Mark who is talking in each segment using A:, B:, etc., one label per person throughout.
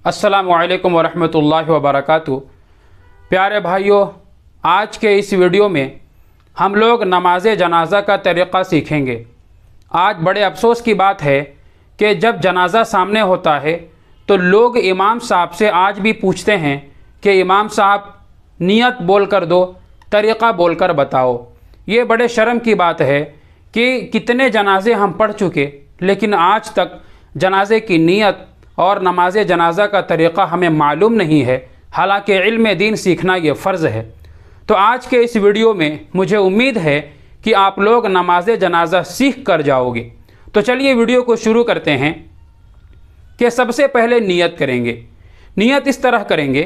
A: अस्सलामु अलैकुम वरहमतुल्लाहि वबरकातुहू। प्यारे भाइयों, आज के इस वीडियो में हम लोग नमाज जनाज़ा का तरीक़ा सीखेंगे। आज बड़े अफसोस की बात है कि जब जनाज़ा सामने होता है तो लोग इमाम साहब से आज भी पूछते हैं कि इमाम साहब नियत बोल कर दो, तरीक़ा बोल कर बताओ। ये बड़े शर्म की बात है कि कितने जनाजे हम पढ़ चुके, लेकिन आज तक जनाजे की नियत और नमाज जनाज़ा का तरीक़ा हमें मालूम नहीं है, हालांकि इल्म दीन सीखना ये फ़र्ज़ है। तो आज के इस वीडियो में मुझे उम्मीद है कि आप लोग नमाज जनाज़ा सीख कर जाओगे। तो चलिए वीडियो को शुरू करते हैं कि सबसे पहले नियत करेंगे। नियत इस तरह करेंगे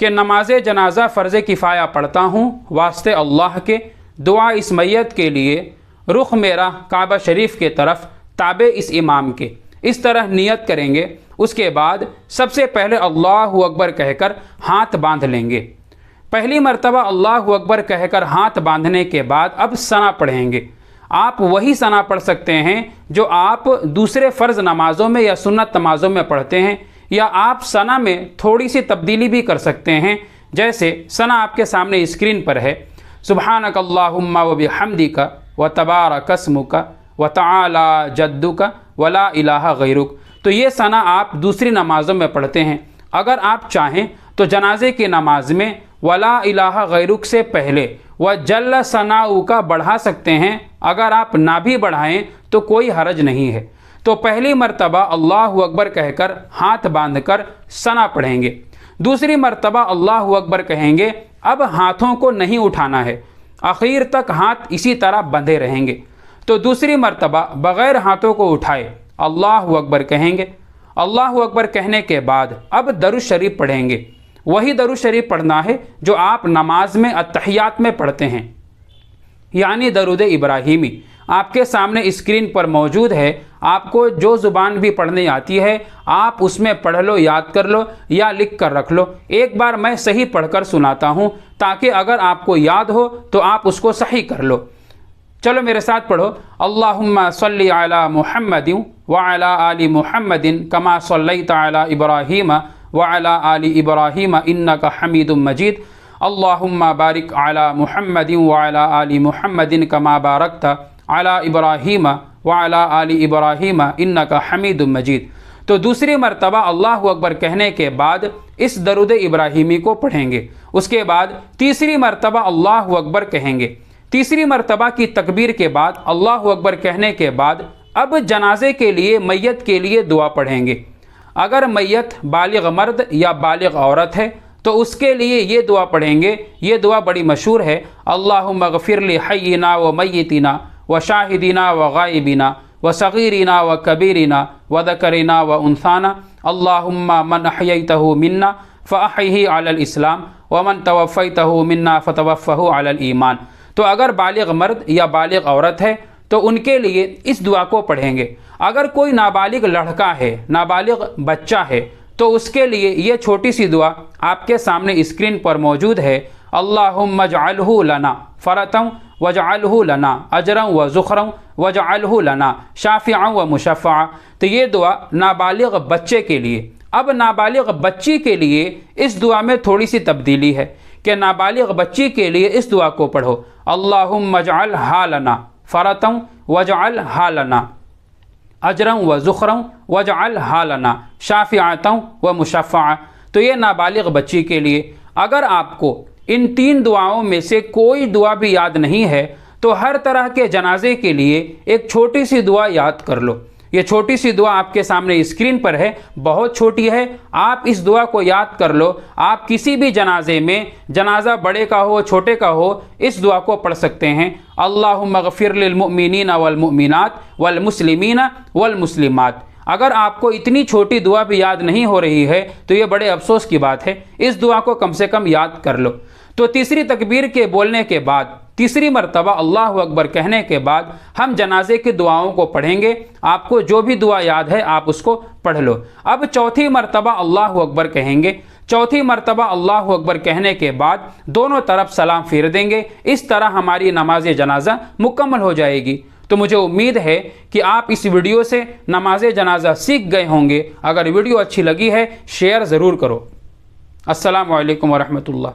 A: कि नमाज जनाज़ा फ़र्ज़ किफ़ाया पढ़ता हूँ वास्ते अल्लाह के, दुआ इस मैयत के लिए, रुख मेरा काबा शरीफ के तरफ, ताबे इस इमाम के। इस तरह नियत करेंगे। उसके बाद सबसे पहले अल्लाहु अकबर कहकर हाथ बांध लेंगे। पहली मर्तबा अल्लाहु अकबर कहकर हाथ बांधने के बाद अब सना पढ़ेंगे। आप वही सना पढ़ सकते हैं जो आप दूसरे फ़र्ज़ नमाज़ों में या सुन्नत नमाज़ों में पढ़ते हैं, या आप सना में थोड़ी सी तब्दीली भी कर सकते हैं। जैसे सना आपके सामने स्क्रीन पर है, सुब्हानक अल्लाहुम्मा व बिहम्दिका व तबारक अस्मुका व तआला जद्दुका वला इलाहा गैरुक। तो ये सना आप दूसरी नमाज़ों में पढ़ते हैं। अगर आप चाहें तो जनाजे की नमाज में वला इलाहा गैरुक से पहले व जल्ल सनाऊ का बढ़ा सकते हैं। अगर आप ना भी बढ़ाएं तो कोई हरज नहीं है। तो पहली मर्तबा अल्लाहु अकबर कहकर हाथ बांधकर सना पढ़ेंगे। दूसरी मर्तबा अल्लाहु अकबर कहेंगे। अब हाथों को नहीं उठाना है, आखिर तक हाथ इसी तरह बंधे रहेंगे। तो दूसरी मर्तबा बग़ैर हाथों को उठाए अल्लाहु अकबर कहेंगे। अल्लाहु अकबर कहने के बाद अब दरूद शरीफ पढ़ेंगे। वही दरूद शरीफ पढ़ना है जो आप नमाज में अत्तहियात में पढ़ते हैं, यानी दरूद इब्राहीमी। आपके सामने स्क्रीन पर मौजूद है। आपको जो ज़ुबान भी पढ़ने आती है आप उसमें पढ़ लो, याद कर लो या लिख कर रख लो। एक बार मैं सही पढ़कर सुनाता हूँ ताकि अगर आपको याद हो तो आप उसको सही कर लो। चलो मेरे साथ पढ़ो। अल्लाहुम्मा सल्ली अला मुहम्मदिन व अला आलि मुहम्मदिन कमा सल्लैता अला इब्राहीम व अला आलि इब्राहीम इन्नका हमीदुम मजीद। अल्लाहुम्मा बारिक अला मुहम्मदिन व अला आलि मुहम्मदिन कमा बारकता अला इब्राहीम व अला आलि इब्राहीम इन्नका हमीदुम मजीद। तो दूसरी मर्तबा अल्लाहु अकबर कहने के बाद इस दरूद इब्राहीमी को पढ़ेंगे। उसके बाद तीसरी मर्तबा अल्लाहु अकबर कहेंगे। तीसरी मर्तबा की तकबीर के बाद अल्लाहु अकबर कहने के बाद अब जनाजे के लिए, मैयत के लिए दुआ पढ़ेंगे। अगर मैयत बालिग मर्द या बालिग औरत है तो उसके लिए ये दुआ पढ़ेंगे। ये दुआ बड़ी मशहूर है। अल्लाहुम्मा गफिर li हय्यिना व मय्यितिना व शाहिदीना व गायबिना व सगीरिना व कबीरिना व ज़करिना व उन्साना। अल्लाहुम्मा मन अहयैतहु मिन्ना फ़अहयिही अलल इस्लाम व मन तवफ़्फ़ैतहु मिन्ना फ़तवफ़्फ़हु अलल ईमान। तो अगर बालिग मर्द या बालिग औरत है तो उनके लिए इस दुआ को पढ़ेंगे। अगर कोई नाबालिग लड़का है, नाबालिग बच्चा है, तो उसके लिए ये छोटी सी दुआ आपके सामने स्क्रीन पर मौजूद है। अल्लाहुम्मा जअलहु लना फ़रतन वजअलहु लना अजरन व ज़ुख़रन वजअलहु लना शाफ़िअन व मुशफ़्फ़अ। तो ये दुआ नाबालिग बच्चे के लिए। अब नाबालिग बच्ची के लिए इस दुआ में थोड़ी सी तब्दीली है कि नाबालिग बच्ची के लिए इस दुआ को पढ़ो। अल्लाहुम्मा जअल हालना फ़रतन वजअल हालना अजरन व ज़ुख़रन वजअल हालना शाफ़िअतन व मुशफ़्फ़अ। तो ये नाबालिग बच्ची के लिए। अगर आपको इन तीन दुआओं में से कोई दुआ भी याद नहीं है तो हर तरह के जनाजे के लिए एक छोटी सी दुआ याद कर लो। ये छोटी सी दुआ आपके सामने स्क्रीन पर है, बहुत छोटी है। आप इस दुआ को याद कर लो। आप किसी भी जनाजे में, जनाजा बड़े का हो छोटे का हो, इस दुआ को पढ़ सकते हैं। अल्लाहुम्मा गफिर लिल मुमिनीना वल मुमिनात वल मुस्लिमीना वल मुस्लिमात। अगर आपको इतनी छोटी दुआ भी याद नहीं हो रही है तो ये बड़े अफसोस की बात है। इस दुआ को कम से कम याद कर लो। तो तीसरी तकबीर के बोलने के बाद, तीसरी मर्तबा अल्लाहु अकबर कहने के बाद हम जनाजे की दुआओं को पढ़ेंगे। आपको जो भी दुआ याद है आप उसको पढ़ लो। अब चौथी मर्तबा अल्लाहु अकबर कहेंगे। चौथी मर्तबा अल्लाहु अकबर कहने के बाद दोनों तरफ सलाम फेर देंगे। इस तरह हमारी नमाज जनाजा मुकम्मल हो जाएगी। तो मुझे उम्मीद है कि आप इस वीडियो से नमाज जनाजा सीख गए होंगे। अगर वीडियो अच्छी लगी है शेयर ज़रूर करो। अस्सलामु अलैकुम वरहमतुल्लाह।